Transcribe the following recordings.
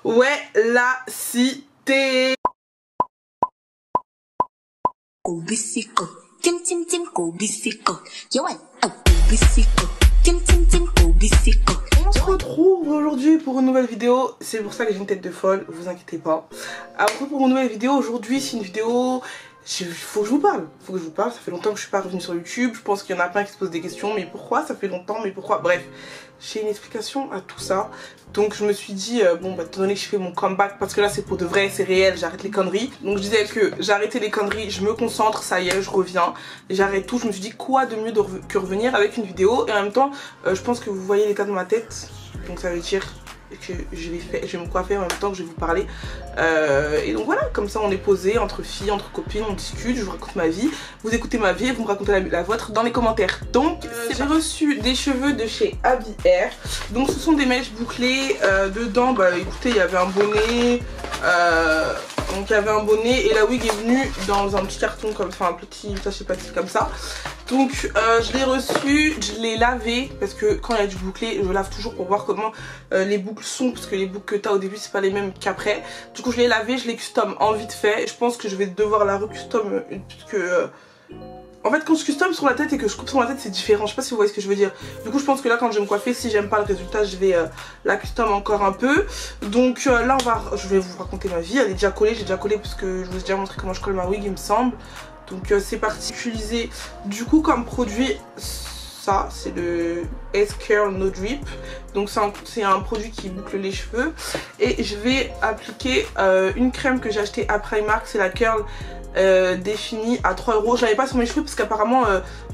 Ouais, la cité. On se retrouve aujourd'hui pour une nouvelle vidéo. C'est pour ça que j'ai une tête de folle, vous inquiétez pas. Après, pour une nouvelle vidéo, aujourd'hui c'est une vidéo... Faut que je vous parle, ça fait longtemps que je suis pas revenue sur YouTube. Je pense qu'il y en a plein qui se posent des questions, mais pourquoi ça fait longtemps, mais pourquoi, bref, j'ai une explication à tout ça. Donc je me suis dit, bon bah étant donné que je fais mon comeback, parce que là c'est pour de vrai, c'est réel, j'arrête les conneries. Donc je disais que j'arrêtais les conneries, je me concentre, ça y est, je reviens, j'arrête tout. Je me suis dit quoi de mieux que revenir avec une vidéo. Et en même temps, je pense que vous voyez l'état de ma tête, donc ça veut dire que je vais me coiffer en même temps que je vais vous parler, et donc voilà, comme ça on est posé entre filles, entre copines, on discute, je vous raconte ma vie, vous écoutez ma vie et vous me racontez la vôtre dans les commentaires. Donc j'ai reçu des cheveux de chez Abby Hair, donc ce sont des mèches bouclées, dedans bah écoutez il y avait un bonnet, donc il y avait un bonnet et la wig est venue dans un petit carton comme ça, un petit sachet plastique comme ça. Donc je l'ai reçu, je l'ai lavé parce que quand il y a du bouclé, je lave toujours pour voir comment les boucles sont, parce que les boucles que tu as au début c'est pas les mêmes qu'après. Du coup je l'ai lavé, je l'ai custom en vite fait. Je pense que je vais devoir la recustom puisque en fait quand je custom sur la tête et que je coupe sur la tête c'est différent, je sais pas si vous voyez ce que je veux dire. Du coup je pense que là quand je vais me coiffer, si j'aime pas le résultat, je vais la custom encore un peu. Donc là je vais vous raconter ma vie, elle est déjà collée, j'ai déjà collé parce que je vous ai déjà montré comment je colle ma wig il me semble. Donc c'est parti. Utiliser du coup comme produit, ça c'est le S-Curl No Drip. Donc c'est un produit qui boucle les cheveux. Et je vais appliquer une crème que j'ai achetée à Primark, c'est la Curl définie à 3 €. Je l'avais pas sur mes cheveux parce qu'apparemment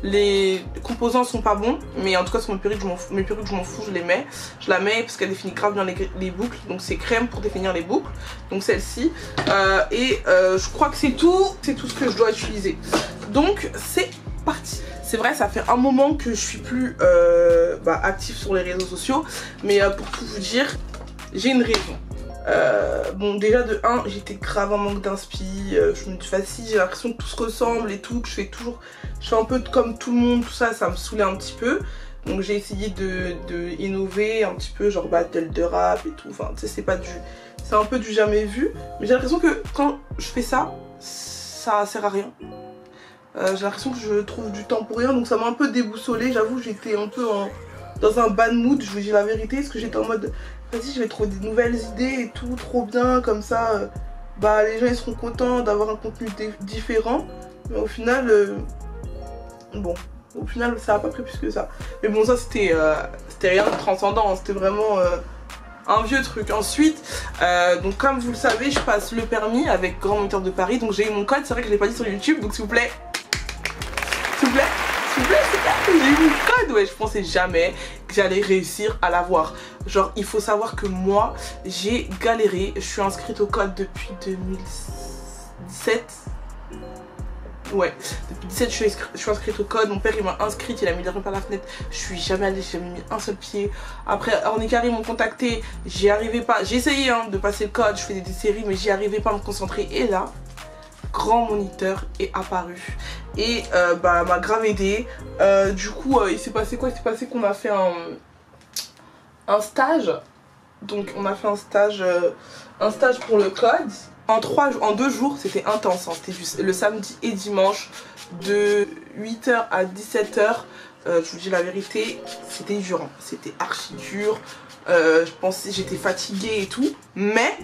les composants sont pas bons. Mais en tout cas sur mes perruques je m'en fous, je les mets. Je la mets parce qu'elle définit grave bien les boucles. Donc c'est crème pour définir les boucles. Donc celle-ci. Je crois que c'est tout ce que je dois utiliser. Donc c'est parti. C'est vrai, ça fait un moment que je suis plus active sur les réseaux sociaux. Mais pour tout vous dire, j'ai une raison. Bon déjà de 1 j'étais grave en manque d'inspi, je me suis j'ai l'impression que tout se ressemble et tout, que je suis un peu comme tout le monde, tout ça, ça me saoulait un petit peu. Donc j'ai essayé de innover un petit peu, genre battle de rap et tout, enfin tu sais c'est un peu du jamais vu. Mais j'ai l'impression que quand je fais ça, ça sert à rien. J'ai l'impression que je trouve du temps pour rien, donc ça m'a un peu déboussolée, j'avoue j'étais un peu dans un bad mood, je vous dis la vérité, parce que j'étais en mode vas-y je vais trouver des nouvelles idées et tout, trop bien, comme ça les gens ils seront contents d'avoir un contenu différent. Mais au final, ça a pas pris plus que ça. Mais bon ça c'était rien de transcendant, hein, c'était vraiment un vieux truc. Ensuite, donc comme vous le savez, je passe le permis avec Grand Moniteur de Paris, donc j'ai eu mon code, c'est vrai que je l'ai pas dit sur YouTube, donc s'il vous plaît, j'ai eu mon code, ouais, je pensais jamais que j'allais réussir à l'avoir. Genre, il faut savoir que moi, j'ai galéré, je suis inscrite au code depuis 2017. Ouais, depuis 2017 je suis inscrite au code, mon père il m'a inscrite, il a mis la main par la fenêtre, je suis jamais allée, j'ai jamais mis un seul pied. Après, Orny Carré m'ont contacté, j'y arrivais pas, j'ai essayé de passer le code, je faisais des séries, mais j'y arrivais pas à me concentrer. Et là, Grand Moniteur est apparu et m'a grave aidé. Du coup il s'est passé quoi? Il s'est passé qu'on a fait un stage. Donc on a fait un stage pour le code en 2 jours. C'était intense, hein. C'était juste le samedi et dimanche de 8 h à 17 h. Je vous dis la vérité, c'était dur, hein. C'était archi dur. Je pensais, j'étais fatiguée et tout, mais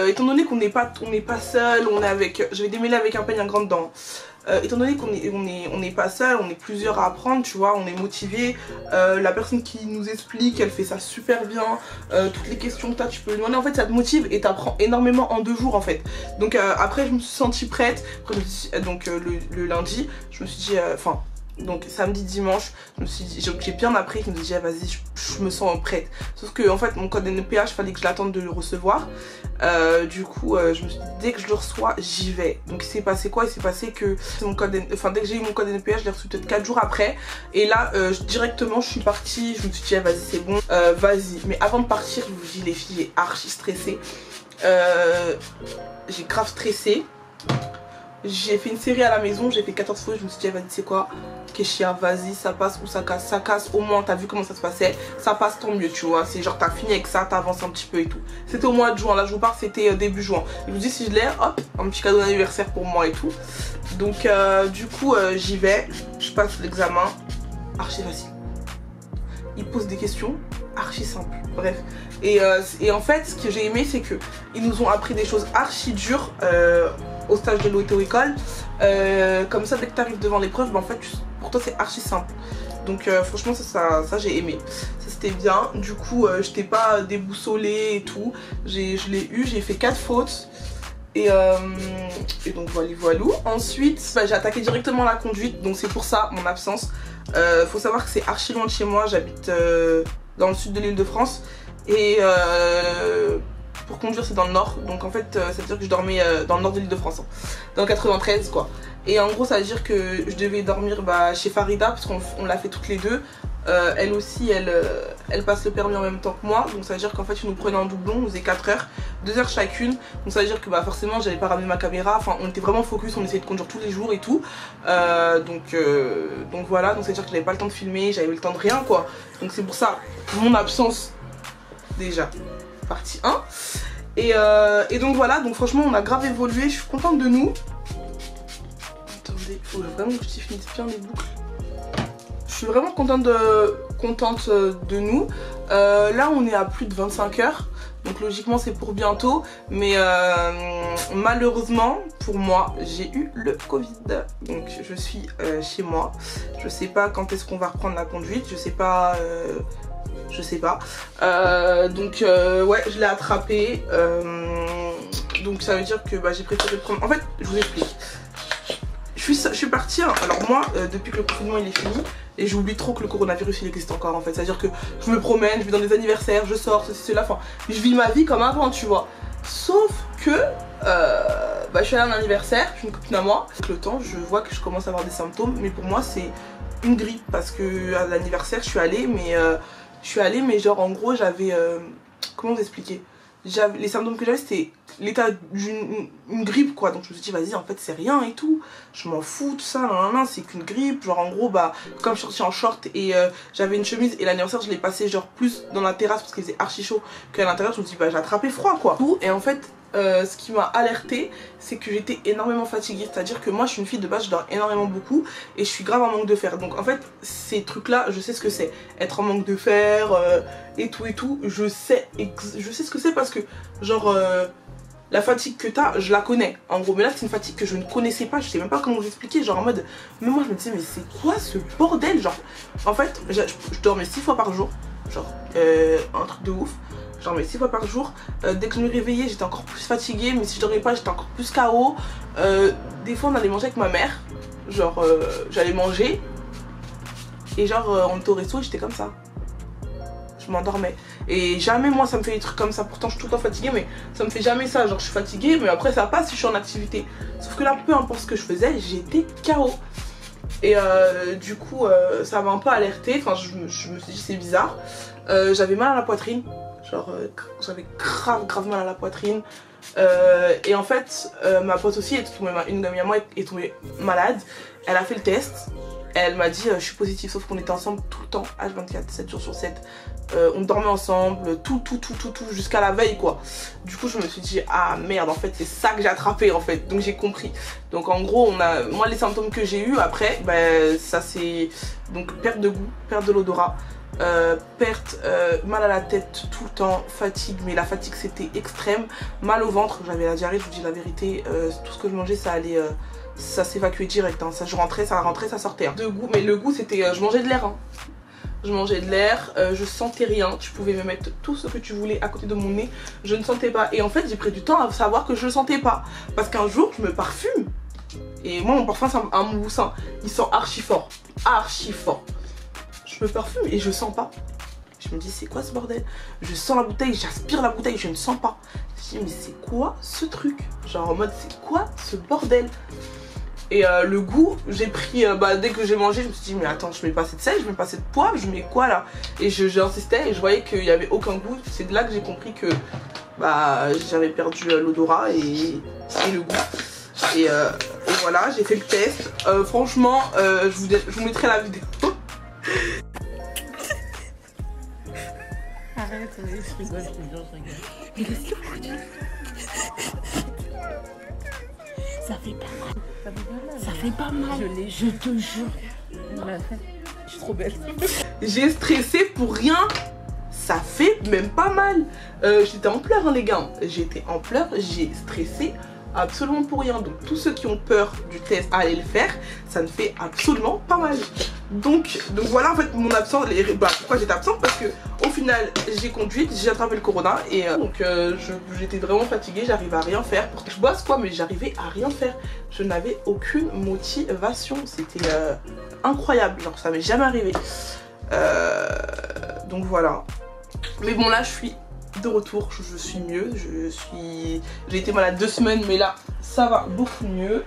étant donné qu'on n'est pas seul, on est avec, je vais démêler avec un peigne un grand dedans. Étant donné qu'on n'est pas seul, on est plusieurs à apprendre, tu vois, on est motivé. La personne qui nous explique, elle fait ça super bien. Toutes les questions que tu peux lui demander, en fait ça te motive et t'apprends énormément en 2 jours en fait. Donc après je me suis sentie prête. Après, donc le lundi, je me suis dit, donc samedi, dimanche, j'ai bien appris, je me suis dit vas-y je me sens prête. Sauf que en fait mon code NPH, fallait que je l'attende de le recevoir. Du coup je me suis dit dès que je le reçois j'y vais. Donc il s'est passé quoi? Il s'est passé que dès que j'ai eu mon code NPH, je l'ai reçu peut-être 4 jours après. Et là directement je suis partie, je me suis dit vas-y c'est bon, vas-y. Mais avant de partir je vous dis les filles, j'ai archi stressé. J'ai grave stressé. J'ai fait une série à la maison, j'ai fait 14 fois, je me suis dit vas-y c'est quoi, Keshia, vas-y ça passe ou ça casse au moins t'as vu comment ça se passait, ça passe tant mieux tu vois, c'est genre t'as fini avec ça, t'avances un petit peu et tout. C'était au mois de juin, là je vous parle c'était début juin. Je vous dis si je l'ai, hop, un petit cadeau d'anniversaire pour moi et tout. Donc du coup j'y vais, je passe l'examen, archi facile. Il pose des questions archi simples, bref. Et en fait ce que j'ai aimé c'est que ils nous ont appris des choses archi dures au stage de l'auto-école. Comme ça dès que tu arrives devant l'épreuve, en fait pour toi c'est archi simple. Donc franchement ça j'ai aimé, ça c'était bien. Du coup j'étais pas déboussolée et tout, je l'ai eu, j'ai fait 4 fautes. Et donc voilà. Ensuite j'ai attaqué directement la conduite, donc c'est pour ça mon absence. Faut savoir que c'est archi loin de chez moi, j'habite dans le sud de l'Île-de-France. Et pour conduire c'est dans le nord, donc en fait ça veut dire que je dormais dans le nord de l'Île-de-France, hein, dans le 93 quoi. Et en gros ça veut dire que je devais dormir chez Farida parce qu'on l'a fait toutes les deux. Elle aussi elle passe le permis en même temps que moi, donc ça veut dire qu'en fait ils nous prenaient en doublon, on faisait 4 heures, 2 heures chacune. Donc ça veut dire que forcément j'allais pas ramener ma caméra, enfin on était vraiment focus, on essayait de conduire tous les jours et tout. Donc voilà, donc ça veut dire que j'avais pas le temps de filmer, j'avais le temps de rien quoi. Donc c'est pour ça mon absence déjà partie 1. Et donc voilà, donc franchement on a grave évolué, je suis contente de nous. Attendez, il faut vraiment que je finisse bien les boucles. Je suis vraiment contente de nous. Là on est à plus de 25 heures, donc logiquement c'est pour bientôt. Mais malheureusement pour moi j'ai eu le Covid. Donc je suis chez moi. Je sais pas quand est-ce qu'on va reprendre la conduite, je sais pas. Donc ouais je l'ai attrapé. Donc ça veut dire que j'ai préféré prendre. En fait je vous explique. Je suis partie, hein. Alors moi depuis que le confinement il est fini, et j'oublie trop que le coronavirus il existe encore en fait. C'est à dire que je me promène, je vais dans des anniversaires, je sors, ceci, cela, enfin je vis ma vie comme avant tu vois. Sauf que je suis allée à un anniversaire, je suis une copine à moi. Avec le temps je vois que je commence à avoir des symptômes, mais pour moi c'est une grippe. Parce que à l'anniversaire je suis allée mais genre en gros j'avais comment vous expliquer, les symptômes que j'avais c'était l'état d'une grippe quoi. Donc je me suis dit vas-y en fait c'est rien et tout, je m'en fous tout ça, non, c'est qu'une grippe. Genre en gros comme je suis sortie en short et j'avais une chemise, et l'anniversaire je l'ai passé genre plus dans la terrasse parce qu'il faisait archi chaud qu'à l'intérieur. Je me suis dit j'ai attrapé froid quoi. Et en fait ce qui m'a alerté c'est que j'étais énormément fatiguée. C'est à dire que moi je suis une fille de base, je dors énormément beaucoup et je suis grave en manque de fer. Donc en fait ces trucs là je sais ce que c'est, être en manque de fer et tout, je sais ce que c'est. Parce que genre la fatigue que t'as je la connais en gros, mais là c'est une fatigue que je ne connaissais pas, je sais même pas comment vous expliquer. Genre en mode, mais moi je me disais mais c'est quoi ce bordel. Genre en fait je dormais 6 fois par jour, genre un truc de ouf. Je dormais 6 fois par jour. Dès que je me réveillais j'étais encore plus fatiguée, mais si je dormais pas j'étais encore plus KO. Des fois on allait manger avec ma mère, genre j'allais manger et genre on était au resto et j'étais comme ça, je m'endormais. Et jamais moi ça me fait des trucs comme ça, pourtant je suis tout le temps fatiguée, mais ça me fait jamais ça. Genre je suis fatiguée mais après ça passe si je suis en activité. Sauf que là peu importe ce que je faisais j'étais KO. Et du coup ça m'a un peu alertée, enfin je me suis dit c'est bizarre. J'avais mal à la poitrine, genre j'avais grave mal à la poitrine. Et en fait ma pote aussi une amie à moi est tombée malade. Elle a fait le test, elle m'a dit je suis positive, sauf qu'on était ensemble tout le temps, H24, 7 jours sur 7. On dormait ensemble, tout jusqu'à la veille quoi. Du coup je me suis dit ah merde en fait c'est ça que j'ai attrapé en fait. Donc j'ai compris. Donc en gros moi les symptômes que j'ai eu après ça c'est donc perte de goût, perte de l'odorat, mal à la tête tout le temps, fatigue, mais la fatigue c'était extrême, mal au ventre, j'avais la diarrhée, je vous dis la vérité. Tout ce que je mangeais ça allait ça s'évacuait direct hein. Ça je rentrais, ça rentrait, ça sortait hein. De goût, mais le goût c'était je mangeais de l'air hein. Je mangeais de l'air, je sentais rien. Tu pouvais me mettre tout ce que tu voulais à côté de mon nez, je ne sentais pas. Et en fait j'ai pris du temps à savoir que je ne sentais pas. Parce qu'un jour je me parfume, et moi mon parfum c'est un moussin, il sent archi fort, archi fort. Je me parfume et je sens pas. Je me dis c'est quoi ce bordel. Je sens la bouteille, j'aspire la bouteille, je ne sens pas. Je me dis mais c'est quoi ce truc. Genre en mode c'est quoi ce bordel. Et le goût, j'ai pris, dès que j'ai mangé, je me suis dit mais attends, je mets pas assez de sel, je mets pas assez de poivre, je mets quoi là. Et j'insistais et je voyais qu'il n'y avait aucun goût. C'est de là que j'ai compris que j'avais perdu l'odorat et le goût. Et voilà, j'ai fait le test. Franchement, je vous mettrai la vidéo. Arrête, je rigole, je rigole. Ça fait pas mal. Ça fait pas mal. Je te jure. Je suis trop belle. J'ai stressé pour rien. Ça fait même pas mal. J'étais en pleurs, hein, les gars. J'étais en pleurs. J'ai stressé absolument pour rien. Donc tous ceux qui ont peur du test, allez le faire. Ça ne fait absolument pas mal. Donc voilà en fait mon absence. Pourquoi j'étais absente? Parce que au final j'ai conduit, j'ai attrapé le corona et donc j'étais vraiment fatiguée, j'arrivais à rien faire. Je bosse quoi, mais j'arrivais à rien faire. Je n'avais aucune motivation. C'était incroyable, genre ça m'est jamais arrivé. Donc voilà. Mais bon là je suis de retour, je suis mieux. J'ai été malade 2 semaines, mais là ça va beaucoup mieux.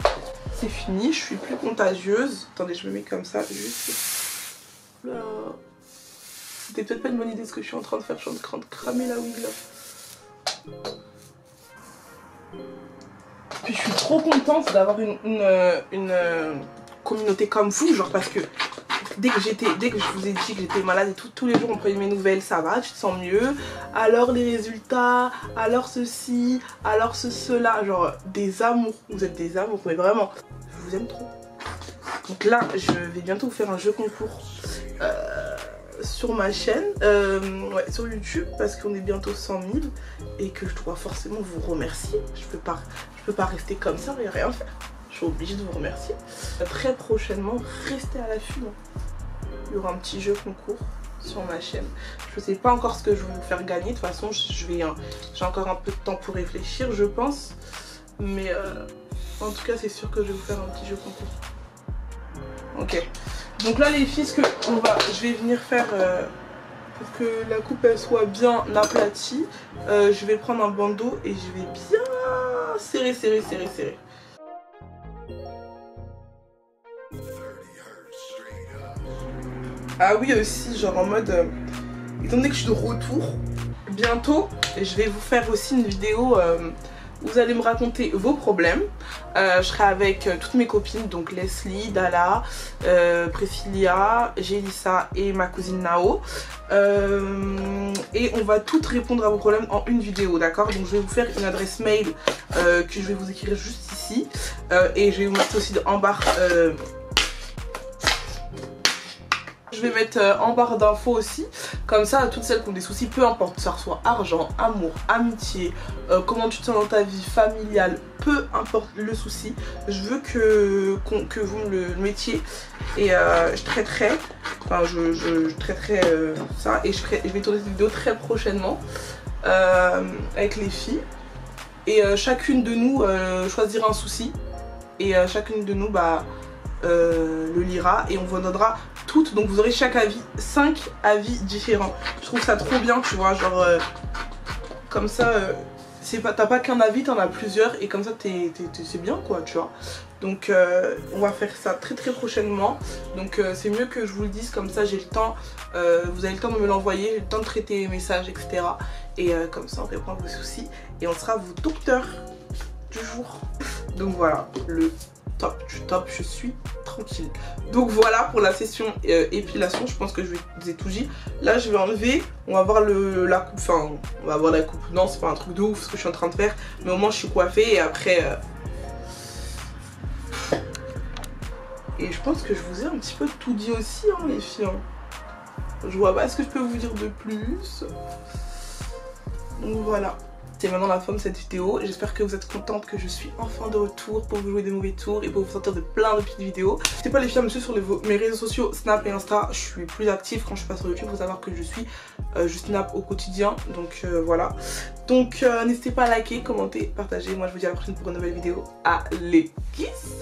C'est fini, je suis plus contagieuse. Attendez, je me mets comme ça, juste. Là. C'était peut-être pas une bonne idée ce que je suis en train de faire. Je suis en train de cramer la wig là. Puis je suis trop contente d'avoir une communauté comme vous, genre parce que dès que je vous ai dit que j'étais malade et tous les jours on prenait mes nouvelles, ça va, tu te sens mieux. Alors les résultats, alors ceci, alors cela, genre des amours, vous êtes des amours, mais vraiment, je vous aime trop. Donc là, je vais bientôt vous faire un jeu concours sur ma chaîne, ouais, sur YouTube, parce qu'on est bientôt 100 000 et que je dois forcément vous remercier. Je peux pas rester comme ça et rien faire. Je suis obligée de vous remercier. Très prochainement, restez à l'affût. Il y aura un petit jeu concours sur ma chaîne. Je sais pas encore ce que je vais vous faire gagner. De toute façon, j'ai encore un peu de temps pour réfléchir, je pense. Mais en tout cas, c'est sûr que je vais vous faire un petit jeu concours. Ok. Donc là, les filles, je vais venir faire pour que la coupe elle soit bien aplatie. Je vais prendre un bandeau et je vais bien serrer. Ah oui aussi, genre en mode, étant donné que je suis de retour, bientôt je vais vous faire aussi une vidéo où vous allez me raconter vos problèmes. Je serai avec toutes mes copines, donc Leslie, Dala, Priscilla, Jélissa et ma cousine Nao. Et on va toutes répondre à vos problèmes en une vidéo, d'accord? Donc je vais vous faire une adresse mail que je vais vous écrire juste ici. Et je vais vous mettre aussi en barre... Je vais mettre en barre d'infos aussi, comme ça toutes celles qui ont des soucis, peu importe, ça soit argent, amour, amitié, comment tu te sens dans ta vie familiale, peu importe le souci, je veux que vous me le mettiez et je traiterai ça et je vais tourner cette vidéo très prochainement avec les filles et chacune de nous choisira un souci et chacune de nous le lira et on vous donnera toutes, donc vous aurez chaque avis, 5 avis différents. Je trouve ça trop bien, tu vois, genre comme ça t'as pas qu'un avis, t'en as plusieurs et comme ça c'est bien quoi, tu vois. Donc on va faire ça très prochainement, donc c'est mieux que je vous le dise, comme ça j'ai le temps, vous avez le temps de me l'envoyer, j'ai le temps de traiter les messages, etc. Et comme ça on répond à vos soucis et on sera vos docteurs du jour. Donc voilà, le top du top, je suis tranquille. Donc voilà pour la session épilation, je pense que je vous ai tout dit. Là je vais enlever, on va voir la coupe, enfin on va voir la coupe, non c'est pas un truc de ouf ce que je suis en train de faire, mais au moins je suis coiffée et après et je pense que je vous ai un petit peu tout dit aussi hein, les filles hein. Je vois pas ce que je peux vous dire de plus. Donc voilà. C'est maintenant la fin de cette vidéo, j'espère que vous êtes contente que je suis enfin de retour pour vous jouer des mauvais tours et pour vous sortir de plein de petites vidéos. N'hésitez pas les filles à me suivre sur mes réseaux sociaux Snap et Insta, je suis plus active quand je suis pas sur YouTube, il faut savoir que je snap au quotidien, donc voilà. Donc n'hésitez pas à liker, commenter, partager, moi je vous dis à la prochaine pour une nouvelle vidéo. Allez, kiss!